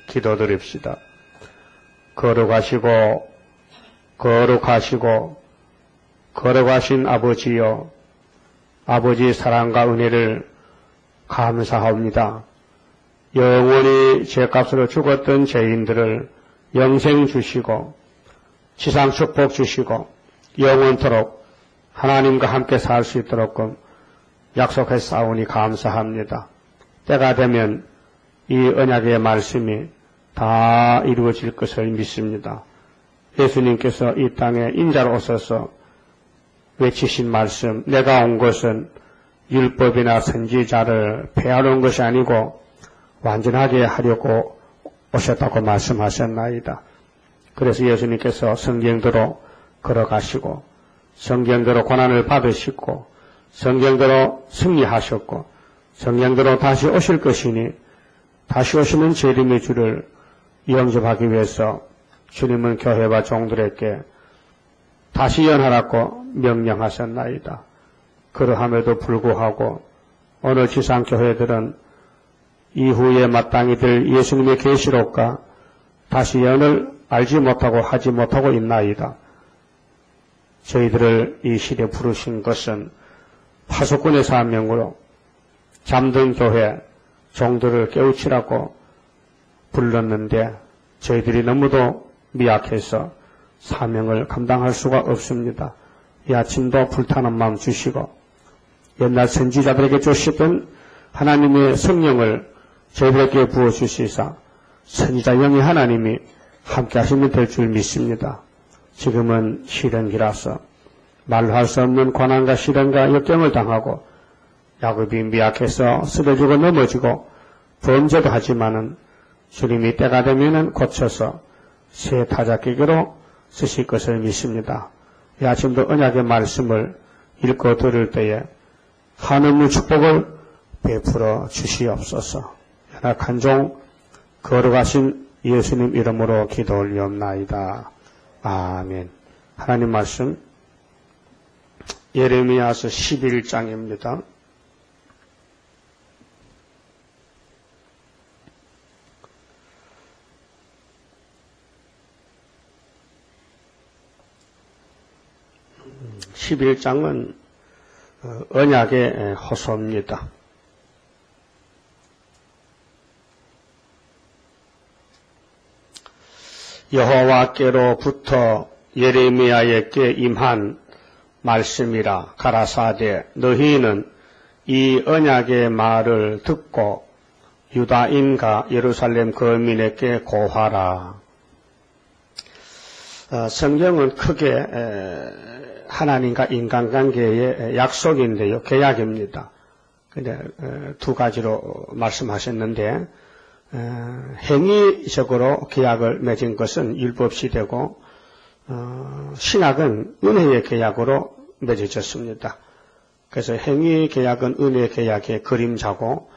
기도드립시다. 거룩하시고 거룩하신 아버지여, 아버지의 사랑과 은혜를 감사합니다. 영원히 죄값으로 죽었던 죄인들을 영생 주시고 지상 축복 주시고 영원토록 하나님과 함께 살 수 있도록 약속했사오니 감사합니다. 때가 되면 이 언약의 말씀이 다 이루어질 것을 믿습니다. 예수님께서 이 땅에 인자로 오셔서 외치신 말씀, 내가 온 것은 율법이나 선지자를 폐하러 온 것이 아니고 완전하게 하려고 오셨다고 말씀하셨나이다. 그래서 예수님께서 성경대로 걸어가시고 성경대로 고난을 받으시고 성경대로 승리하셨고 성경대로 다시 오실 것이니 다시 오시는 재림의 주를 영접하기 위해서 주님은 교회와 종들에게 다시 연하라고 명령하셨나이다. 그러함에도 불구하고 오늘 지상교회들은 이후에 마땅히 될 예수님의 계시록과 다시 연을 알지 못하고 하지 못하고 있나이다. 저희들을 이 시대에 부르신 것은 파수꾼의 사명으로 잠든 교회 종들을 깨우치라고 불렀는데 저희들이 너무도 미약해서 사명을 감당할 수가 없습니다. 이 아침도 불타는 마음 주시고 옛날 선지자들에게 주시던 하나님의 성령을 저희들에게 부어주시사 선지자 영의 하나님이 함께 하시면 될 줄 믿습니다. 지금은 시련기라서 말로 할 수 없는 고난과 시련과 역경을 당하고 야곱이 미약해서 쓰러지고 넘어지고 범죄도 하지만은 주님이 때가 되면은 고쳐서 새 타작기계로 쓰실 것을 믿습니다. 이 아침도 언약의 말씀을 읽고 들을 때에 하늘의 축복을 베풀어 주시옵소서. 연약한 종 거룩하신 예수님 이름으로 기도 올리옵나이다. 아멘. 하나님 말씀 예레미야서 11장입니다. (11장은) 언약의 호소입니다. 여호와께로부터 예레미야에게 임한 말씀이라. 가라사대 너희는 이 언약의 말을 듣고 유다인과 예루살렘 거민에게 고하라. 성경은 크게 하나님과 인간관계의 약속인데요. 계약입니다. 근데 두 가지로 말씀하셨는데 행위적으로 계약을 맺은 것은 율법시대고 신학은 은혜의 계약으로 맺어졌습니다. 그래서 행위계약은 은혜의 계약의 그림자고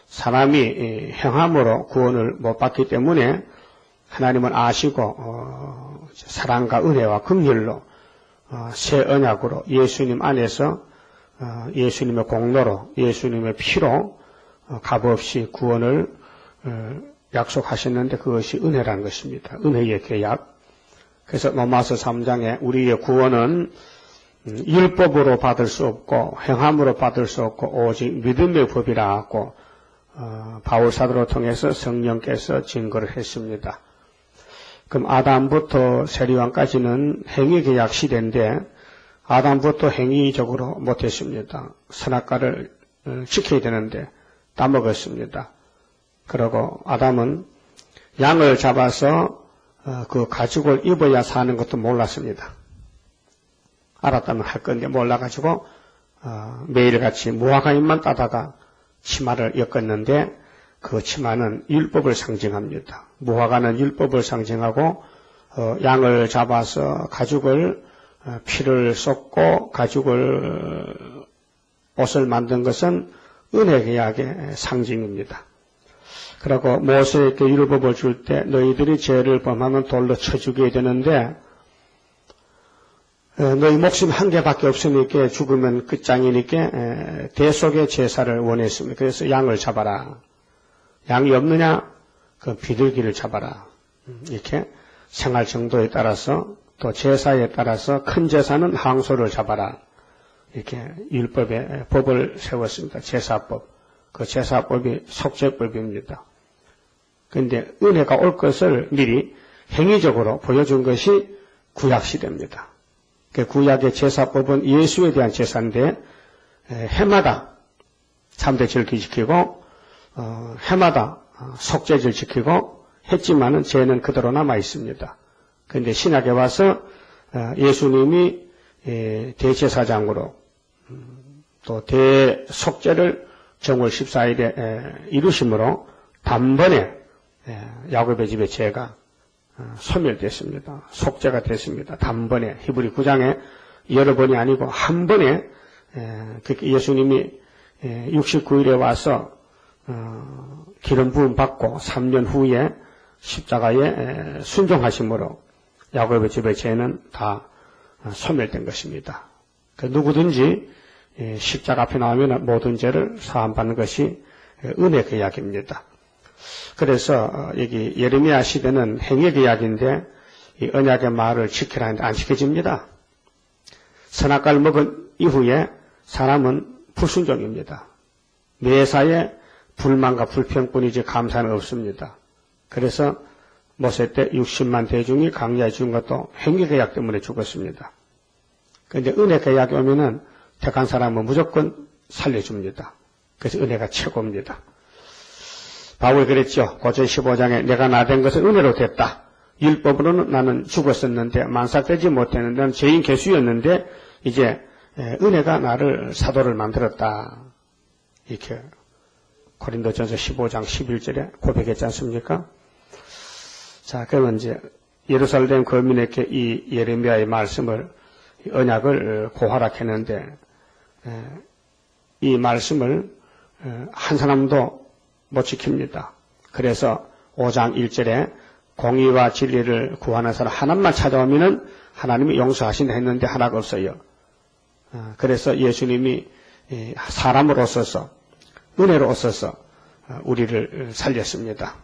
사람이 행함으로 구원을 못 받기 때문에 하나님은 아시고 사랑과 은혜와 긍휼로 새 언약으로 예수님 안에서 예수님의 공로로 예수님의 피로 값없이 구원을 약속하셨는데 그것이 은혜라는 것입니다. 은혜의 계약. 그래서 로마서 3장에 우리의 구원은 율법으로 받을 수 없고 행함으로 받을 수 없고 오직 믿음의 법이라 하고 바울 사도를 통해서 성령께서 증거를 했습니다. 그럼 아담부터 세리왕까지는 행위계약 시대인데 아담부터 행위적으로 못했습니다. 선악과를 지켜야 되는데 따먹었습니다. 그리고 아담은 양을 잡아서 그 가죽을 입어야 사는 것도 몰랐습니다. 알았다면 할 건데 몰라가지고 매일같이 무화과잎만 따다가 치마를 엮었는데 그 치마는 율법을 상징합니다. 무화과는 율법을 상징하고 양을 잡아서 가죽을 피를 쏟고 가죽을 옷을 만든 것은 은혜 계약의 상징입니다. 그리고 모세에게 율법을 줄 때 너희들이 죄를 범하면 돌로 쳐 죽여야 되는데 너희 목숨 한 개밖에 없으니까 죽으면 끝장이니까 대속의 제사를 원했습니다. 그래서 양을 잡아라. 양이 없느냐? 그 비둘기를 잡아라. 이렇게 생활 정도에 따라서 또 제사에 따라서 큰 제사는 항소를 잡아라. 이렇게 율법에 법을 세웠습니다. 제사법. 그 제사법이 속죄법입니다. 그런데 은혜가 올 것을 미리 행위적으로 보여준 것이 구약시대입니다. 그 구약의 제사법은 예수에 대한 제사인데 해마다 참대절 지키고 해마다 속죄절 지키고 했지만은 죄는 그대로 남아 있습니다. 그런데 신약에 와서 예수님이 대제사장으로 또 대속죄를 정월 14일에 이루심으로 단번에 야곱의 집의 죄가 소멸됐습니다. 속죄가 됐습니다. 단번에 히브리 9장에 여러 번이 아니고 한 번에 예수님이 69일에 와서 기름 부음 받고 3년 후에 십자가에 순종하심으로 야곱의 집의 죄는 다 소멸된 것입니다. 누구든지 십자가 앞에 나오면 모든 죄를 사함받는 것이 은혜 계약입니다. 그래서 여기 예레미야 시대는 행위 계약인데 이 언약의 말을 지키라 하는데 안 지켜집니다. 선악과를 먹은 이후에 사람은 불순종입니다. 매사에 불만과 불평뿐이지 감사는 없습니다. 그래서 모세 때 60만 대중이 광야에 죽은 것도 행위 계약 때문에 죽었습니다. 그런데 은혜 계약이 오면은 택한 사람은 무조건 살려줍니다. 그래서 은혜가 최고입니다. 바울이 그랬죠. 고전 15장에 내가 나된 것은 은혜로 됐다. 율법으로는 나는 죽었었는데 만삭되지 못했는데 나는 죄인 개수였는데 이제 은혜가 나를 사도를 만들었다. 이렇게 고린도전서 15장 11절에 고백했지 않습니까? 자, 그러면 이제 예루살렘 거민에게 이 예레미야의 말씀을 언약을 고하락했는데 이 말씀을 한 사람도 못 지킵니다. 그래서 5장 1절에 공의와 진리를 구하는 사람 하나만 찾아오면은 하나님이 용서하신다 했는데 하나가 없어요. 그래서 예수님이 사람으로 오셔서 은혜로 오셔서 우리를 살렸습니다.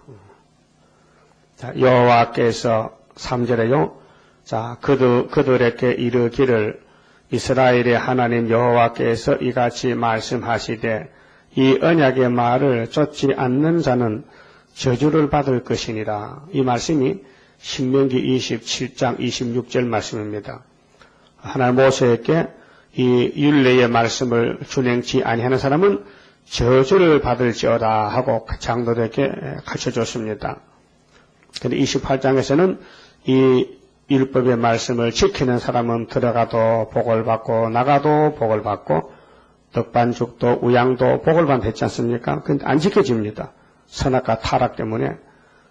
자, 여호와께서 3절에요. 자, 그들에게 이르기를 이스라엘의 하나님 여호와께서 이같이 말씀하시되 이 언약의 말을 쫓지 않는 자는 저주를 받을 것이니라. 이 말씀이 신명기 27장 26절 말씀입니다. 하나님 모세에게 이 율례의 말씀을 준행치 아니하는 사람은 저주를 받을지어다 하고 장로들에게 가르쳐줬습니다. 그런데 28장에서는 이 율법의 말씀을 지키는 사람은 들어가도 복을 받고 나가도 복을 받고 떡반죽도 우양도 복을 받는다 했지 않습니까? 그런데 안 지켜집니다. 선악과 타락 때문에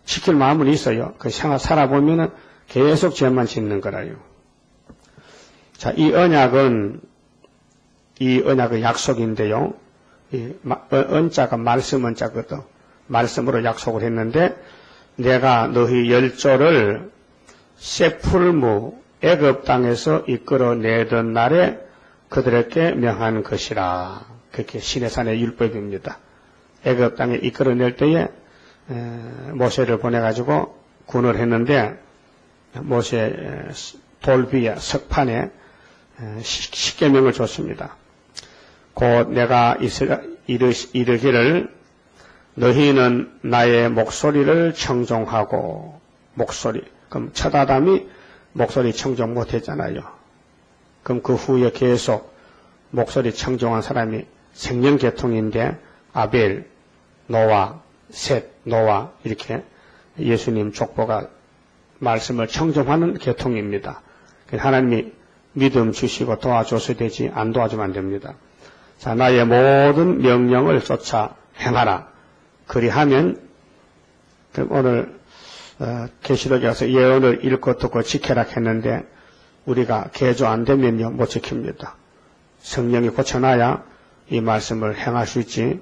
지킬 마음은 있어요. 그 생활 살아보면은 계속 죄만 짓는 거라요. 자, 이 언약은 약속인데요. 이 언자가 말씀 언자거든. 말씀으로 약속을 했는데 내가 너희 열조를 세풀무 애굽 땅에서 이끌어내던 날에 그들에게 명한 것이라. 그렇게 시내산의 율법입니다. 애굽 땅에 이끌어낼 때에 모세를 보내가지고 군을 했는데 모세 돌비에 석판에 십계명을 줬습니다. 곧 내가 이르기를 너희는 나의 목소리를 청종하고 목소리 그럼 첫 아담이 목소리 청종 못했잖아요. 그럼 그 후에 계속 목소리 청종한 사람이 생명계통인데 아벨, 노아, 셋, 노아 이렇게 예수님 족보가 말씀을 청종하는 계통입니다. 하나님이 믿음 주시고 도와줘서 되지 안 도와주면 안 됩니다. 자, 나의 모든 명령을 쫓아 행하라. 그리하면 그럼 오늘 계시록에 가서 예언을 읽고 듣고 지켜라 했는데 우리가 개조 안 되면요 못 지킵니다. 성령이 고쳐놔야 이 말씀을 행할 수 있지.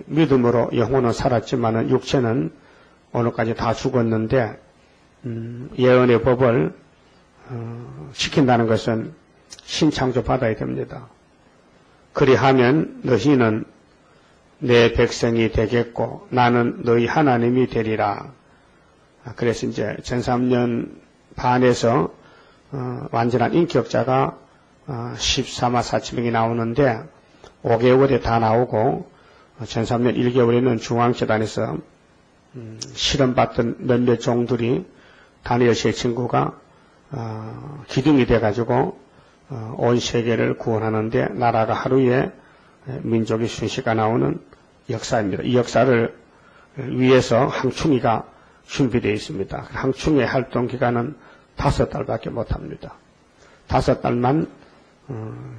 믿음으로 영혼은 살았지만은 육체는 오늘까지 다 죽었는데 예언의 법을 지킨다는 것은 신창조 받아야 됩니다. 그리하면 너희는 내 백성이 되겠고 나는 너희 하나님이 되리라. 그래서 이제 13년 반에서 완전한 인격자가 14만 4천 명이 나오는데 5개월에 다 나오고 13년 1개월에는 중앙재단에서 실험받던 몇몇 종들이 다니엘 세 친구가 기둥이 돼가지고 온 세계를 구원하는데 나라가 하루에 민족의 순시가 나오는 역사입니다. 이 역사를 위해서 항충이가 준비되어 있습니다. 항충의 활동 기간은 5달밖에 못합니다. 5달만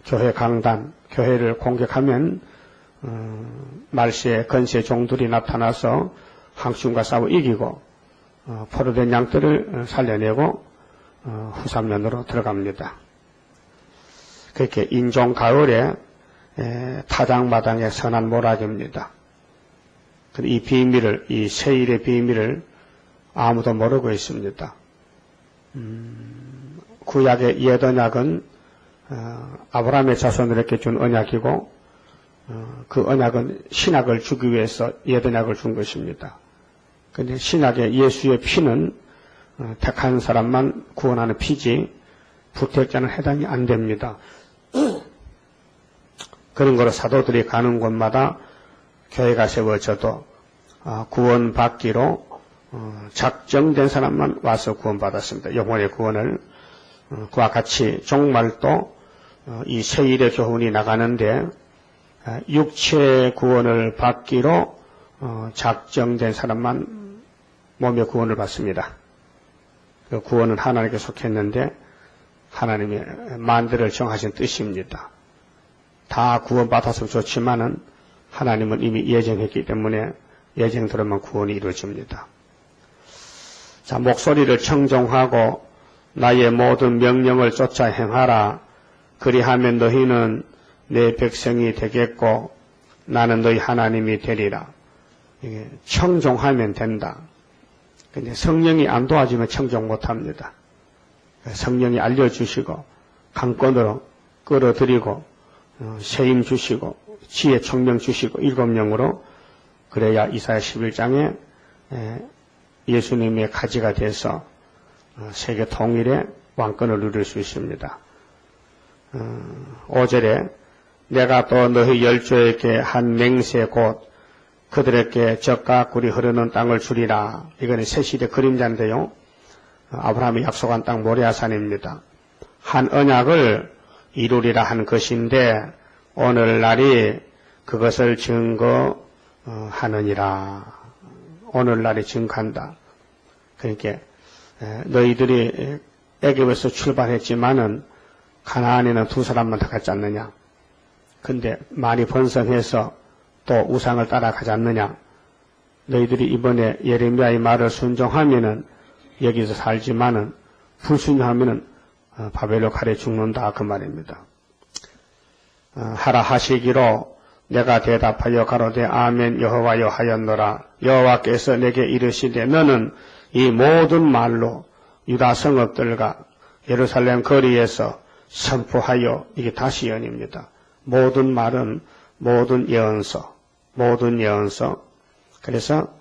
교회 강단, 교회를 공격하면 말세의 건세 종들이 나타나서 항충과 싸워 이기고 포로된 양들을 살려내고 후삼년으로 들어갑니다. 그렇게 인종 가을에 타장마당의 선한 모락입니다. 이 비밀을, 이 세일의 비밀을 아무도 모르고 있습니다. 구약의 옛 언약은 아브라함의 자손들에게 준 언약이고 그 언약은 신약을 주기 위해서 옛 언약을 준 것입니다. 그런데 신약의 예수의 피는 택한 사람만 구원하는 피지 부택자는 해당이 안 됩니다. 그런 거로 사도들이 가는 곳마다 교회가 세워져도 구원받기로 작정된 사람만 와서 구원받았습니다. 영혼의 구원을. 그와 같이 종말도 이 세일의 교훈이 나가는데 육체의 구원을 받기로 작정된 사람만 몸의 구원을 받습니다. 그 구원은 하나님께 속했는데 하나님의 만대를 정하신 뜻입니다. 다 구원받았으면 좋지만은 하나님은 이미 예정했기 때문에 예정대로만 구원이 이루어집니다. 자, 목소리를 청종하고 나의 모든 명령을 쫓아 행하라. 그리하면 너희는 내 백성이 되겠고 나는 너희 하나님이 되리라. 이게 청종하면 된다. 근데 성령이 안 도와주면 청종 못합니다. 성령이 알려주시고 강권으로 끌어들이고 세임 주시고 지혜 총명 주시고 일곱령으로 그래야 이사야 11장에 예수님의 가지가 돼서 세계 통일의 왕권을 누릴 수 있습니다. 5절에 내가 또 너희 열조에게 한 맹세 곧 그들에게 젖과 꿀이 흐르는 땅을 주리라. 이거는 새시대 그림자인데요. 아브라함이 약속한 땅 모리아산입니다. 한 언약을 이루리라 한 것인데 오늘날이 그것을 증거하느니라. 오늘날이 증거한다. 그러니까 너희들이 애굽에서 출발했지만은 가나안에는 2사람만 더 갔지 않느냐. 근데 많이 번성해서 또 우상을 따라가지 않느냐. 너희들이 이번에 예레미야의 말을 순종하면은 여기서 살지만은 불순종하면은 바벨론 칼에 죽는다 그 말입니다. 하라 하시기로 내가 대답하여 가로되 아멘 여호와여 하였노라. 여호와께서 내게 이르시되 너는 이 모든 말로 유다 성읍들과 예루살렘 거리에서 선포하여 이게 다시 예언입니다. 모든 말은 모든 예언서. 그래서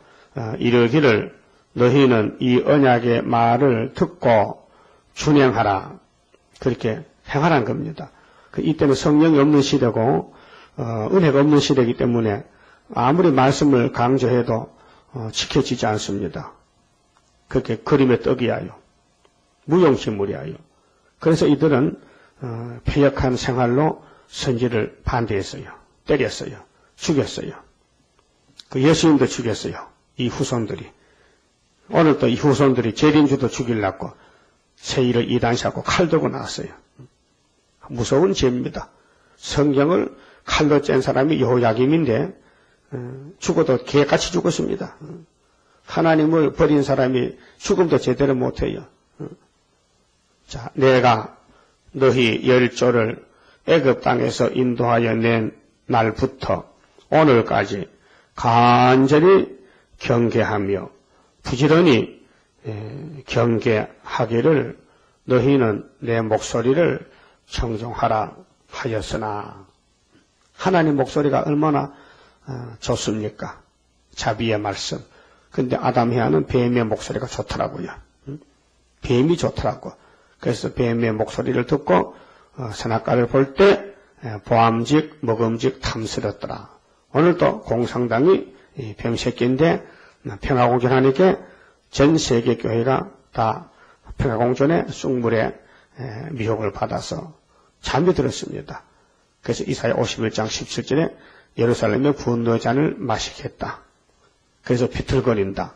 이르기를 너희는 이 언약의 말을 듣고 준행하라. 그렇게 행하라는 겁니다. 이때는 성령이 없는 시대고 은혜가 없는 시대이기 때문에 아무리 말씀을 강조해도 지켜지지 않습니다. 그렇게 그림의 떡이하여 무용지물이하여. 그래서 이들은 폐역한 생활로 선지를 반대했어요. 때렸어요. 죽였어요. 그 예수님도 죽였어요. 이 후손들이. 오늘 또 이 후손들이 재림주도 죽이려고 세일을 이단시하고 칼 들고 나왔어요. 무서운 죄입니다. 성경을 칼로 짠 사람이 여호야김인데 죽어도 개같이 죽었습니다. 하나님을 버린 사람이 죽음도 제대로 못해요. 자, 내가 너희 열조를 애굽 땅에서 인도하여 낸 날부터 오늘까지 간절히 경계하며 부지런히 경계하기를 너희는 내 목소리를 청종하라 하였으나 하나님 목소리가 얼마나 좋습니까? 자비의 말씀. 근데 아담 해와는 뱀의 목소리가 좋더라고요. 뱀이 좋더라고. 그래서 뱀의 목소리를 듣고 선악과를 볼 때 보암직, 먹음직, 탐스럽더라. 오늘도 공산당이 뱀새끼인데 평화공존하니까 전 세계 교회가 다 평화공존의 쑥물의 미혹을 받아서 잠이 들었습니다. 그래서 이사야 51장 17절에 예루살렘의 분노의 잔을 마시겠다. 그래서 비틀거린다.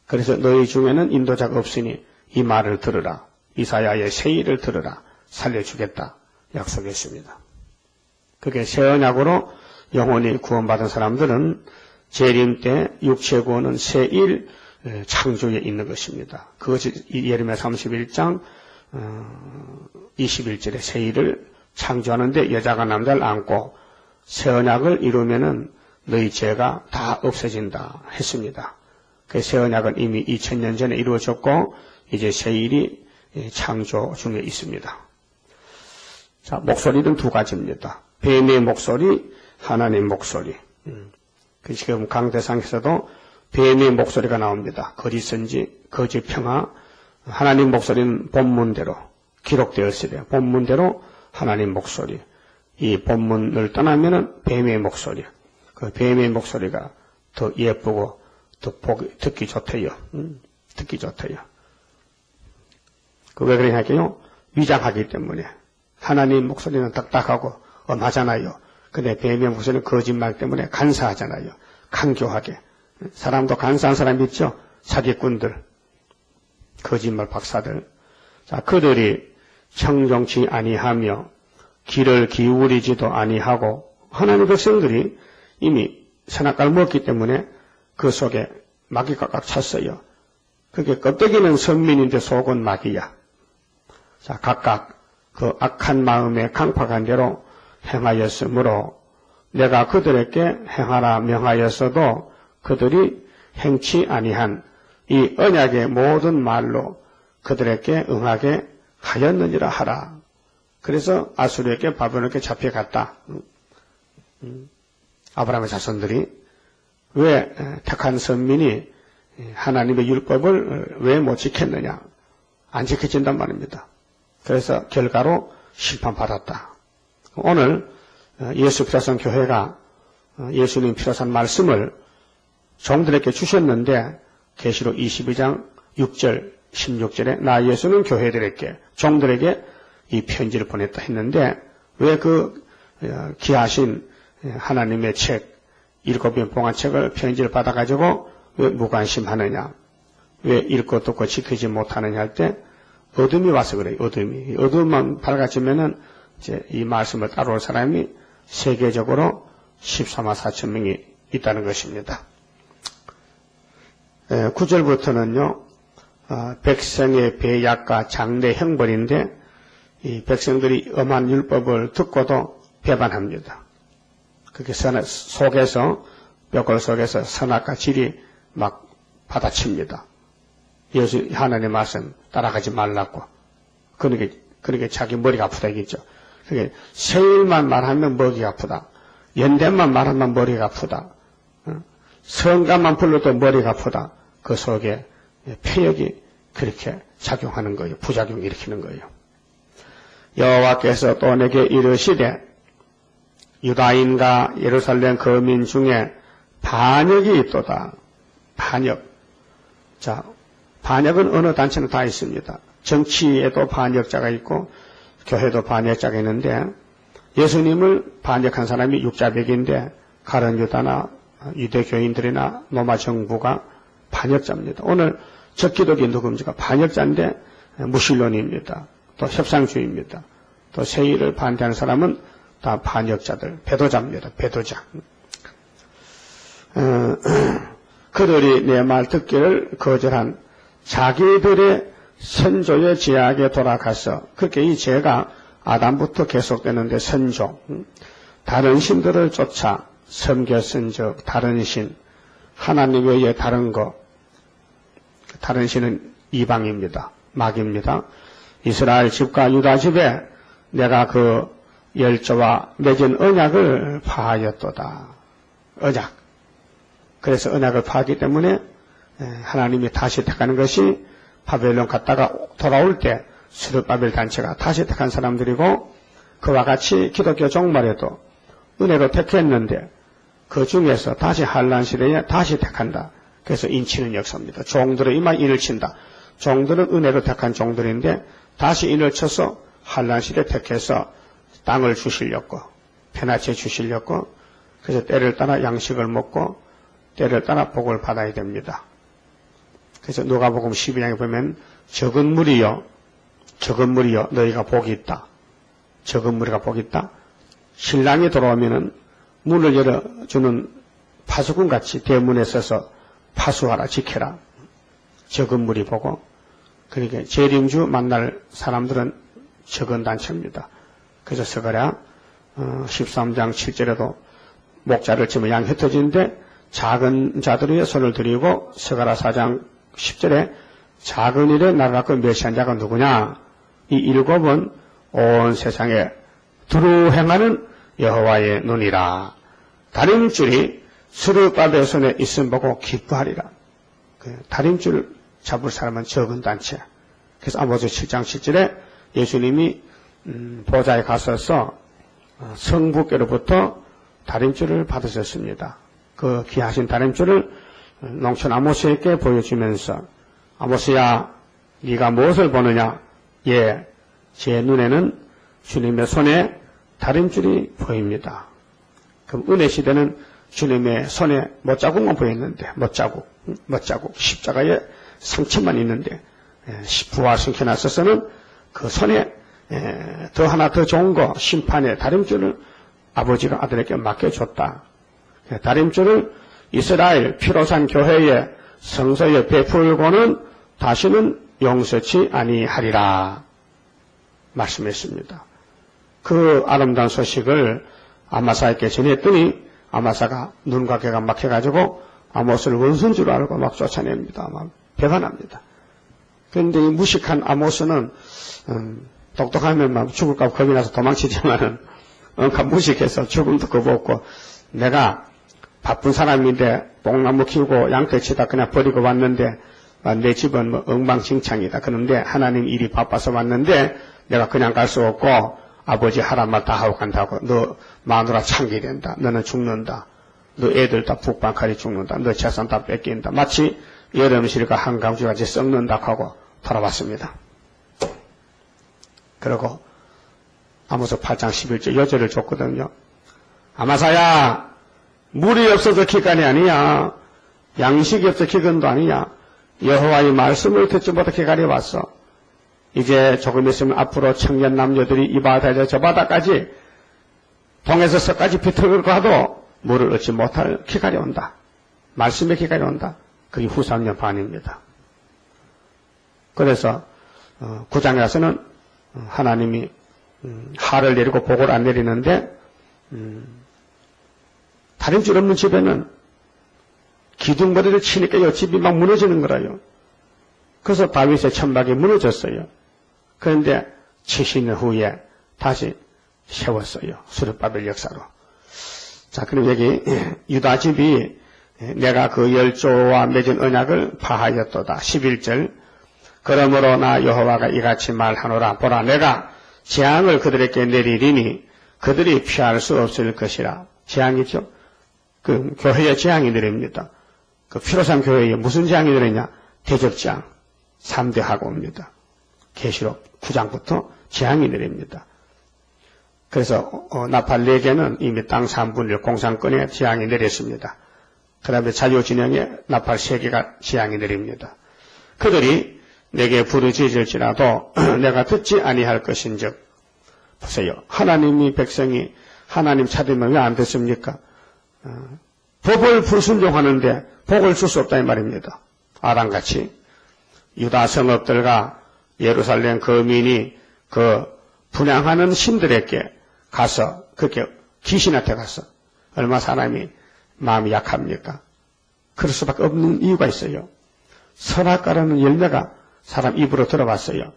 그래서 너희 중에는 인도자가 없으니 이 말을 들으라. 이사야의 세일을 들으라. 살려주겠다. 약속했습니다. 그게 새 언약으로 영혼이 구원받은 사람들은 재림 때 육체 구원은 세일 창조에 있는 것입니다. 그것이 예레미야 31장 21절에 세일을 창조하는데 여자가 남자를 안고 새 언약을 이루면은 너희 죄가 다 없어진다 했습니다. 그 새 언약은 이미 2000년 전에 이루어졌고 이제 세일이 창조 중에 있습니다. 자, 목소리는 두 가지입니다. 뱀의 목소리, 하나님 목소리. 지금 강대상에서도 뱀의 목소리가 나옵니다. 거짓 선지, 거짓 평화. 하나님 목소리는 본문대로 기록되었으되 본문대로 하나님 목소리. 이 본문을 떠나면은 뱀의 목소리. 그 뱀의 목소리가 더 예쁘고 더 듣기 좋대요. 듣기 좋대요. 그 왜 그러냐고요? 위장하기 때문에. 하나님 목소리는 딱딱하고 엄하잖아요. 근데 뱀의 목소리는 거짓말 때문에 간사하잖아요. 간교하게. 사람도 간사한 사람 있죠? 사기꾼들, 거짓말 박사들. 자, 그들이 청종치 아니하며 귀를 기울이지도 아니하고 하나님의 백성들이 이미 선악과를 먹기 때문에 그 속에 마귀가 꽉 찼어요. 그게 껍데기는 선민인데 속은 마귀야. 자, 각각 그 악한 마음에 강팍한 대로 행하였으므로 내가 그들에게 행하라 명하였어도 그들이 행치 아니한 이 언약의 모든 말로 그들에게 응하게 하였느니라 하라. 그래서 아수르에게 바벨론에게 잡혀갔다. 아브라함의 자손들이 왜 택한 선민이 하나님의 율법을 왜 못 지켰느냐. 안 지켜진단 말입니다. 그래서 결과로 심판받았다. 오늘 예수 피라산 교회가 예수님 피라산 말씀을 종들에게 주셨는데 계시록 22장 6절 16절에 나 예수는 교회들에게 종들에게 이 편지를 보냈다 했는데 왜 그 귀하신 하나님의 책 7권 봉화책을 편지를 받아가지고 왜 무관심하느냐, 왜 읽고 듣고 지키지 못하느냐 할 때 어둠이 와서 그래요. 어둠만 밝아지면은 이제 이 말씀을 따라올 사람이 세계적으로 14만 4천 명이 있다는 것입니다. 9절부터는요, 백성의 배약과 장래 형벌인데 이 백성들이 엄한 율법을 듣고도 배반합니다. 그게 속에서 뼈골 속에서 선악과 질이 막 받아칩니다. 예수 하나님의 말씀 따라가지 말라고. 그러니까 자기 머리가 아프다 이겠죠. 그게 세일만 말하면 머리가 아프다. 연대만 말하면 머리가 아프다. 성가만 불러도 머리가 아프다. 그 속에 폐역이 그렇게 작용하는 거예요. 부작용 일으키는 거예요. 여호와께서 또 내게 이르시되 유다인과 예루살렘 거민 중에 반역이 있도다. 반역. 자, 반역은 어느 단체는 다 있습니다. 정치에도 반역자가 있고 교회도 반역자가 있는데 예수님을 반역한 사람이 육자백인데 가룟 유다나 유대교인들이나 로마 정부가 반역자입니다. 오늘 적기독이 누굽니까? 반역자인데 무신론입니다. 또 협상주의입니다. 또 세일을 반대하는 사람은 다 반역자들, 배도자입니다. 배도자. 그들이 내 말 듣기를 거절한 자기들의 선조의 죄악에 돌아가서 그렇게 이 죄가 아담부터 계속되는데 선조, 다른 신들을 쫓아 섬겼은즉 다른 신, 하나님 외에 다른 것, 다른 신은 이방입니다. 마귀입니다. 이스라엘 집과 유다 집에 내가 그 열조와 맺은 언약을 파하였도다. 언약. 그래서 언약을 파악했기 때문에 하나님이 다시 택하는 것이 바벨론 갔다가 돌아올 때 스룹바벨 단체가 다시 택한 사람들이고 그와 같이 기독교 종말에도 은혜로 택했는데 그 중에서 다시 한란 시대에 다시 택한다. 그래서 인치는 역사입니다. 종들은 이만 인을 친다. 종들은 은혜로 택한 종들인데 다시 인을 쳐서 한란 시대 택해서 땅을 주시려고 페나체 주시려고 그래서 때를 따라 양식을 먹고 때를 따라 복을 받아야 됩니다. 그래서 누가복음 12장에 보면 적은 무리여 너희가 복이 있다. 적은 무리가 복이 있다. 신랑이 돌아오면은 문을 열어주는 파수꾼같이 대문에 서서 파수하라 지켜라. 적은 무리 보고 그러니까 재림주 만날 사람들은 적은 단체입니다. 그래서 스가랴 13장 7절에도 목자를 치면 양이 흩어지는데 작은 자들의 손을 들이고 스가랴 4장 10절에 작은 일에 나를 갖고 멸시한 자가 누구냐? 이 일곱은 온 세상에 두루 행하는 여호와의 눈이라. 다림줄이 스룹바벨 손에 있음 보고 기뻐하리라. 다림줄 잡을 사람은 적은 단체. 그래서 아모스 7장 7절에 예수님이 보좌에 가셔서 성부께로부터 다림줄을 받으셨습니다. 그 귀하신 다림줄을 농촌 아모스에게 보여주면서 아모스야 네가 무엇을 보느냐? 예, 제 눈에는 주님의 손에 다림줄이 보입니다. 그럼 은혜 시대는 주님의 손에 못자국만 보였는데 못자국 십자가에 상처만 있는데 부활 승켜 났어서는 그 손에 더 하나 더 좋은 거 심판의 다림줄을 아버지가 아들에게 맡겨줬다. 다림줄을 이스라엘 피로산 교회의 성서에 베풀고는 다시는 용서치 아니하리라 말씀했습니다. 그 아름다운 소식을 아마사에게 전했더니 아마사가 눈과 귀가 막혀가지고 아모스를 원수인 줄 알고 막 쫓아냅니다. 막 배반합니다. 그런데 이 무식한 아모스는 똑똑하면 막 죽을까 겁이 나서 도망치지만은 무식해서 죽음도 겁없고 내가 바쁜 사람인데 뽕나무 키우고 양떼 치다 그냥 버리고 왔는데 내 집은 뭐 엉망진창이다. 그런데 하나님 일이 바빠서 왔는데 내가 그냥 갈 수 없고 아버지 하란 말 다 하고 간다고. 너 마누라 창기 된다. 너는 죽는다. 너 애들 다 북방칼이 죽는다. 너 재산 다 뺏긴다. 마치 여름실과 한강주같이 썩는다 하고 돌아왔습니다. 그리고 아모스 8장 11절 여절을 줬거든요. 아마사야 물이 없어서 기간이 아니야. 양식이 없어서 기근도 아니야. 여호와의 말씀을 듣지 못해 기간이 왔어. 이제 조금 있으면 앞으로 청년 남녀들이 이 바다에서 저 바다까지 동에서 서까지 비틀고 가도 물을 얻지 못할 기간이 온다. 말씀의 기간이 온다. 그게 후 3년 반입니다. 그래서 9장에 가서는 하나님이 하를 내리고 복을 안 내리는데 다림줄 없는 집에는 기둥머리를 치니까 이 집이 막 무너지는 거라요. 그래서 다윗의 천막이 무너졌어요. 그런데 70년 후에 다시 세웠어요. 스룹바벨 역사로. 자, 그럼 여기 유다 집이 내가 그 열조와 맺은 언약을 파하였도다. 11절. 그러므로 나 여호와가 이같이 말하노라. 보라, 내가 재앙을 그들에게 내리리니 그들이 피할 수 없을 것이라. 재앙이죠. 그 교회의 재앙이 내립니다. 그 피로산 교회에 무슨 재앙이 내리냐? 대적재앙. 3대 하고입니다. 계시록 9장부터 재앙이 내립니다. 그래서 나팔 4개는 이미 땅 3분의 1 공산권에 재앙이 내렸습니다. 그 다음에 자유진영에 나팔 3개가 재앙이 내립니다. 그들이 내게 부르짖을지라도 내가 듣지 아니할 것인즉 보세요. 하나님이 백성이 하나님 찾으면 왜 안 듣습니까? 법을 불순종하는데 복을 줄 수 없다 이 말입니다. 아람같이 유다 성읍들과 예루살렘 거민이 그 분양하는 신들에게 가서 그렇게 귀신한테 가서 얼마나 사람이 마음이 약합니까? 그럴 수밖에 없는 이유가 있어요. 선악과라는 열매가 사람 입으로 들어왔어요.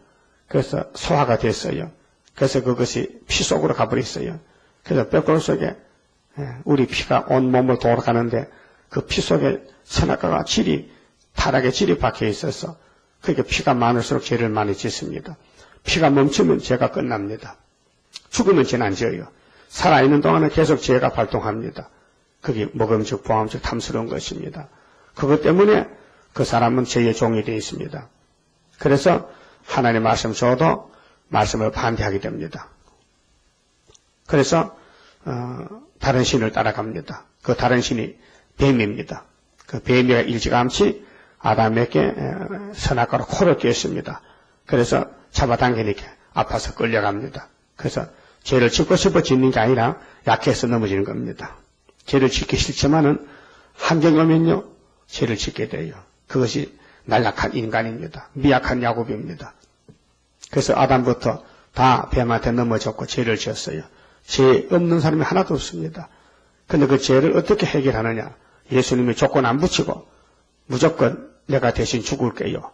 그래서 소화가 됐어요. 그래서 그것이 피 속으로 가버렸어요. 그래서 뼈골 속에 우리 피가 온 몸을 돌아가는데 그 피 속에 선악과가 타락의 질이 박혀 있어서 그렇게 피가 많을수록 죄를 많이 짓습니다. 피가 멈추면 죄가 끝납니다. 죽으면 죄는 안 지어요. 살아있는 동안은 계속 죄가 발동합니다. 그게 먹음직, 보암직, 탐스러운 것입니다. 그것 때문에 그 사람은 죄의 종이 되어 있습니다. 그래서 하나님의 말씀 줘도 말씀을 반대하게 됩니다. 그래서 다른 신을 따라갑니다. 그 다른 신이 뱀입니다. 그 뱀이가 일찌감치 아담에게 선악과로 코를 꿰었습니다. 그래서 잡아당기니까 아파서 끌려갑니다. 그래서 죄를 짓고 싶어 짓는 게 아니라 약해서 넘어지는 겁니다. 죄를 짓기 싫지만은 한경 오면요 죄를 짓게 돼요. 그것이 난락한 인간입니다. 미약한 야곱입니다. 그래서 아담부터 다 뱀한테 넘어졌고 죄를 지었어요. 죄 없는 사람이 하나도 없습니다. 그런데 그 죄를 어떻게 해결하느냐? 예수님이 조건 안 붙이고 무조건 내가 대신 죽을게요.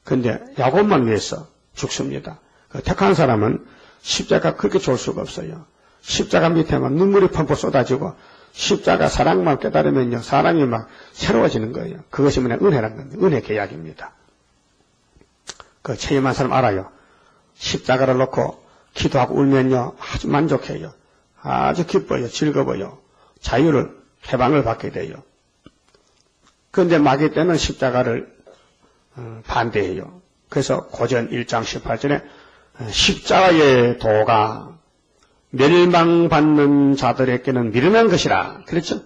그런데 야곱만 위해서 죽습니다. 그 택한 사람은 십자가 그렇게 좋을 수가 없어요. 십자가 밑에만 눈물이 펑펑 쏟아지고 십자가 사랑만 깨달으면요 사랑이 막 새로워지는 거예요. 그것이 뭐냐 은혜란 겁니다. 은혜 계약입니다. 그 체험한 사람 알아요. 십자가를 놓고 기도하고 울면요 아주 만족해요. 아주 기뻐요. 즐거워요. 자유를 해방을 받게 돼요. 그런데 마귀 때는 십자가를 반대해요. 그래서 고전 1장 18절에 십자가의 도가 멸망받는 자들에게는 미련한 것이라 그랬죠.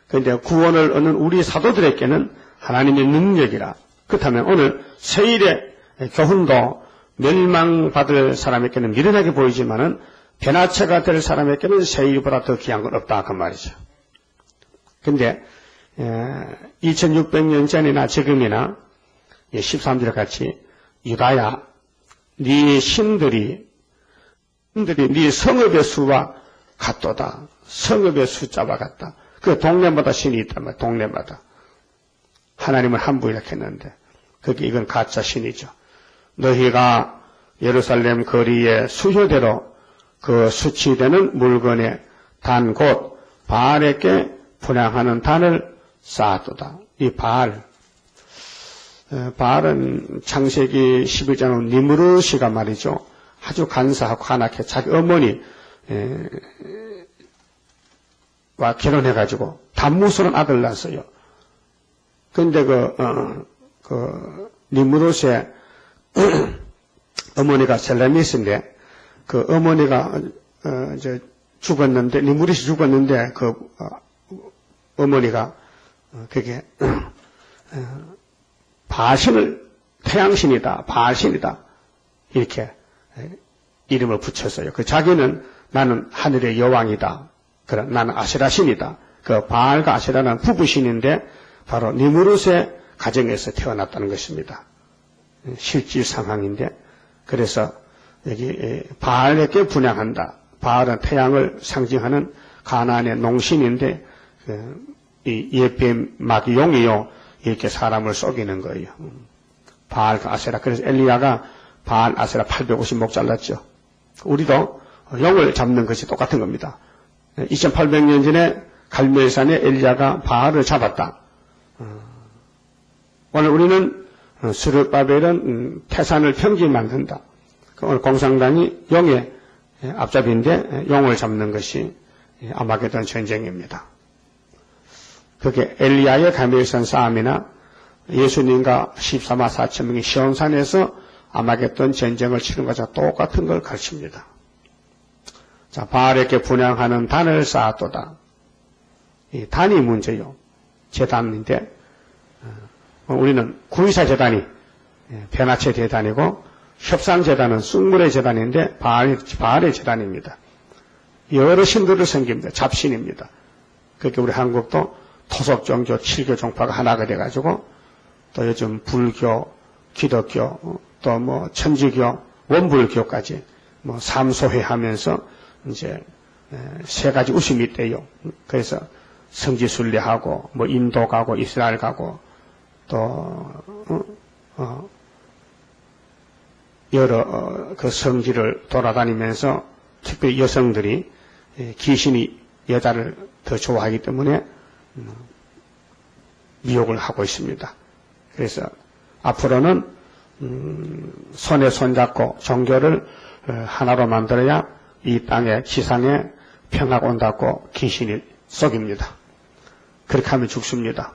그런데 구원을 얻는 우리 사도들에게는 하나님의 능력이라. 그렇다면 오늘 세일의 교훈도 멸망받을 사람에게는 미련하게 보이지만은 변화체가 될 사람에게는 세일보다 더 귀한 건 없다 그 말이죠. 근데 2600년 전이나 지금이나 13절 같이 유다야 네 신들이 네 성읍의 수와 같도다. 성읍의 숫자와 같다. 그 동네마다 신이 있단 말이야. 동네마다. 하나님은 한 분이라 했는데 그게 이건 가짜 신이죠. 너희가 예루살렘 거리에 수효대로 그 수치되는 물건에 단 곧 바알에게 분향하는 단을 쌓았도다. 이 바알은 창세기 11장 니므르시가 말이죠. 아주 간사하고 간악해 자기 어머니와 결혼해가지고 단무스러운 아들 낳았어요. 그런데 그 니므롯의 어머니가 셀라미스인데 그 어머니가 이제 죽었는데 니므롯이 죽었는데 그 어머니가 그게 바신을 태양신이다, 바신이다 이렇게 이름을 붙였어요. 그 자기는 나는 하늘의 여왕이다. 그럼 나는 아세라신이다. 그 바알과 아세라는 부부신인데 바로 니므롯의 가정에서 태어났다는 것입니다. 실질 상황인데 그래서 여기 바알에게 분향한다. 바알은 태양을 상징하는 가나안의 농신인데 이 예뱀 마귀 용이요 이렇게 사람을 속이는 거예요. 바알과 아세라. 그래서 엘리야가 바알 아세라 850목 잘랐죠. 우리도 용을 잡는 것이 똑같은 겁니다. 2800년 전에 갈멜산에 엘리야가 바알을 잡았다. 오늘 우리는 스룹바벨은 태산을 평지 만든다. 오늘 공산당이 용의 앞잡이인데 용을 잡는 것이 아마게돈 전쟁입니다. 그게 엘리야의 갈멜산 싸움이나 예수님과 14만 4천 명이 시온산에서 아마겟돈 전쟁을 치른 것과 똑같은 걸 가르칩니다. 자, 바알에게 분향하는 단을 쌓았도다. 이 단이 문제요. 제단인데 우리는 구의사 제단이 변화체 제단이고 협상 제단은 쑥물의 제단인데 바알의 제단입니다. 여러 신들을 섬깁니다. 잡신입니다. 그렇게 우리 한국도 토속 종교, 칠교 종파가 하나가 돼가지고 또 요즘 불교, 기독교, 또 뭐 천주교, 원불교까지 뭐 삼소회 하면서 이제 세 가지 웃음이 있대요. 그래서 성지순례하고 뭐 인도 가고 이스라엘 가고 또 여러 그 성지를 돌아다니면서 특별히 여성들이 귀신이 여자를 더 좋아하기 때문에 미혹을 하고 있습니다. 그래서 앞으로는 손에 손잡고 종교를 하나로 만들어야 이 땅에 지상에 평화가 온다고 귀신이 속입니다. 그렇게 하면 죽습니다.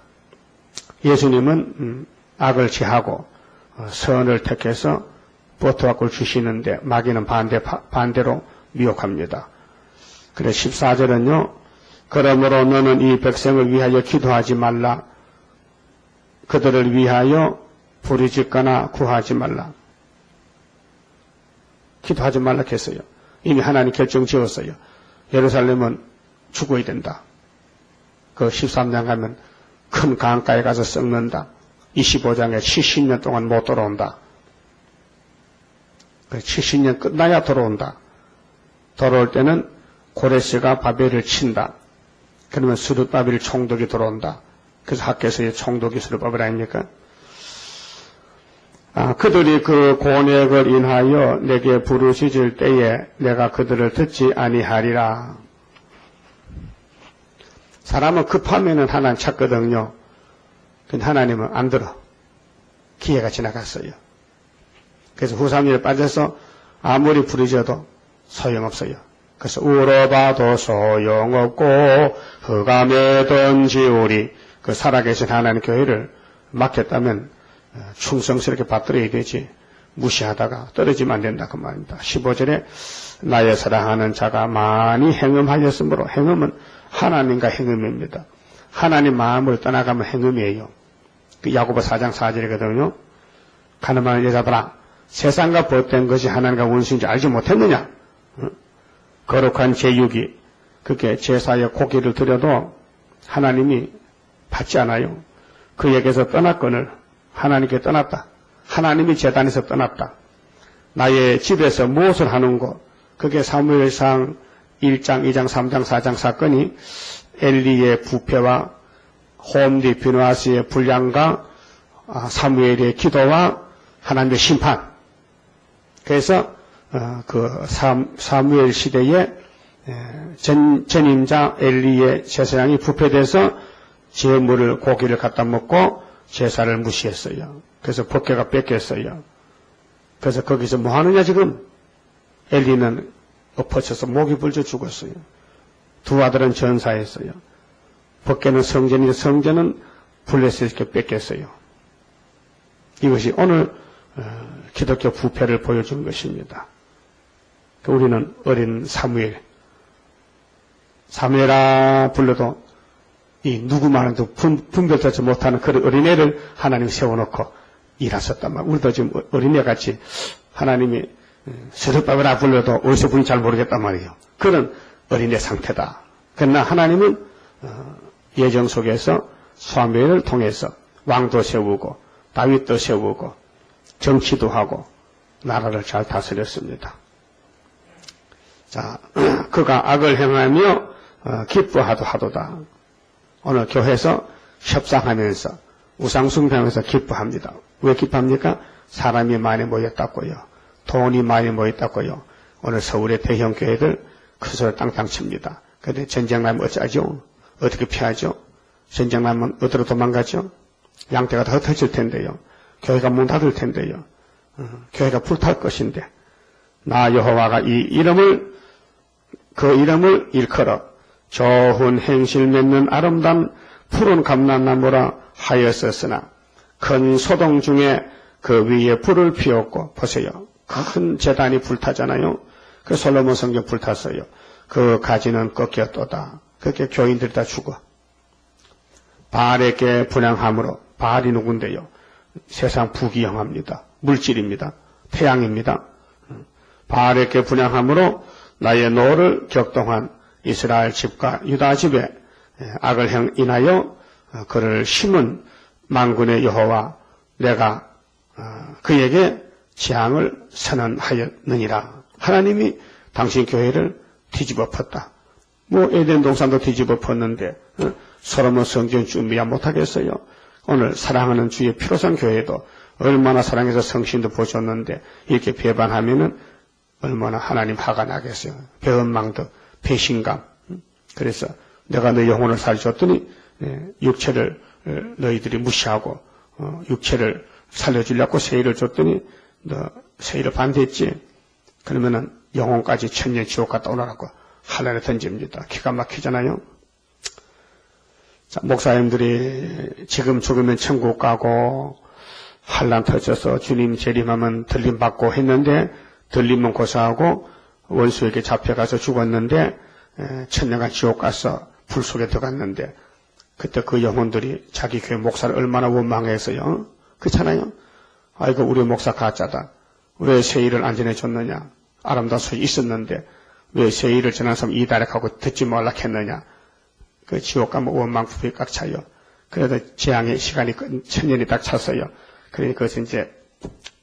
예수님은 악을 제하고 선을 택해서 버터와 꿀 주시는데 마귀는 반대로 미혹합니다. 그래 14절은요. 그러므로 너는 이 백성을 위하여 기도하지 말라. 그들을 위하여 부르짖거나 구하지 말라. 기도하지 말라 했어요. 이미 하나님 결정 지었어요. 예루살렘은 죽어야 된다. 그 13장 가면 큰 강가에 가서 썩는다. 25장에 70년 동안 못 돌아온다. 70년 끝나야 돌아온다. 돌아올 때는 고레스가 바벨을 친다. 그러면 스룹바벨 총독이 들어온다. 그래서 학교에서의 총독이 스룹바벨 아닙니까? 그들이 그 고뇌를 인하여 내게 부르짖을 때에 내가 그들을 듣지 아니하리라. 사람은 급하면은 하나님 찾거든요. 근데 하나님은 안 들어. 기회가 지나갔어요. 그래서 후삼일에 빠져서 아무리 부르짖어도 소용없어요. 그래서 울어봐도 소용없고 흑암에 던지오리. 그 살아계신 하나님 교회를 맡겼다면 충성스럽게 받들어야 되지. 무시하다가 떨어지면 안 된다 그 말입니다. 15절에 나의 사랑하는 자가 많이 행음하였으므로, 행음은 하나님과 행음입니다. 하나님 마음을 떠나가면 행음이에요. 그 야고보 4장 4절이거든요. 가늠하는 여자들아, 세상과 벗된 것이 하나님과 원수인지 알지 못했느냐? 거룩한 제육이 그렇게 제사에 고기를 드려도 하나님이 받지 않아요. 그에게서 떠났거늘 하나님께 떠났다. 하나님이 제단에서 떠났다. 나의 집에서 무엇을 하는고? 그게 사무엘상 1장, 2장, 3장, 4장 사건이 엘리의 부패와 홈디 비누아스의 불량과 사무엘의 기도와 하나님의 심판. 그래서 그 사무엘 시대에 전임자 엘리의 제사장이 부패돼서 제물을 고기를 갖다 먹고 제사를 무시했어요. 그래서 법궤가 뺏겼어요. 그래서 거기서 뭐 하느냐 지금? 엘리는 엎어쳐서 목이 불져 죽었어요. 두 아들은 전사했어요. 법궤는 성전인데 성전은 블레셋에게 뺏겼어요. 이것이 오늘 기독교 부패를 보여준 것입니다. 우리는 어린 사무엘아 불러도 이 누구만해도 분별하지 못하는 그런 어린애를 하나님이 세워놓고 일하셨단 말이에요. 우리도 지금 어린애같이 하나님이 스룹바벨아 불러도 어디서 부른지 잘 모르겠단 말이에요. 그런 어린애 상태다. 그러나 하나님은 예정 속에서 사무엘을 통해서 왕도 세우고 다윗도 세우고 정치도 하고 나라를 잘 다스렸습니다. 자, 그가 악을 행하며 기뻐하도다. 오늘 교회에서 협상하면서 우상숭배하면서 기뻐합니다. 왜 기뻐합니까? 사람이 많이 모였다고요. 돈이 많이 모였다고요. 오늘 서울의 대형 교회들 큰 소리 땅땅 칩니다. 그런데 전쟁 나면 어쩌죠? 어떻게 피하죠? 전쟁 나면 어디로 도망가죠? 양떼가 다 흩어질 텐데요. 교회가 문 닫을 텐데요. 교회가 불탈 것인데 나 여호와가 그 이름을 일컬어 좋은 행실 맺는 아름다운 푸른 감람나무라 하였었으나 큰 소동 중에 그 위에 불을 피웠고 보세요. 큰 제단이 불타잖아요. 그 솔로몬 성전 불탔어요. 그 가지는 꺾였도다. 그렇게 교인들이 다 죽어. 바알에게 분향함으로, 바알이 누군데요? 세상 부귀영합니다. 물질입니다. 태양입니다. 바알에게 분향함으로 나의 노를 격동한 이스라엘 집과 유다 집에 악을 인하여 그를 심은 만군의 여호와 내가 그에게 재앙을 선언하였느니라. 하나님이 당신 교회를 뒤집어 폈다. 뭐 에덴 동산도 뒤집어 폈는데 솔로몬 성전 준비야 못하겠어요. 오늘 사랑하는 주의 피로산 교회도 얼마나 사랑해서 성신도 보셨는데 이렇게 배반하면은 얼마나 하나님 화가 나겠어요. 배은망덕, 배신감. 그래서 내가 너 영혼을 살려줬더니 육체를 너희들이 무시하고 육체를 살려주려고 세일을 줬더니 너 세일을 반대했지. 그러면은 영혼까지 천년 지옥 갔다 오라고 하늘에 던집니다. 기가 막히잖아요. 자, 목사님들이 지금 죽으면 천국 가고 환난 터져서 주님 재림하면 들림받고 했는데 들림은 고사하고 원수에게 잡혀가서 죽었는데 천년간 지옥 가서 불 속에 들어갔는데 그때 그 영혼들이 자기 교회 목사를 얼마나 원망했어요. 그렇잖아요. 아이고 우리 목사 가짜다. 왜 세일을 안 전해줬느냐. 아름다운 소식이 있었는데 왜 세일을 전한 사람 이다락하고 듣지 말라 했느냐. 그 지옥 가면 원망 부부에 꽉 차요. 그래도 재앙의 시간이 천년이 딱 찼어요. 그러니 그것은 이제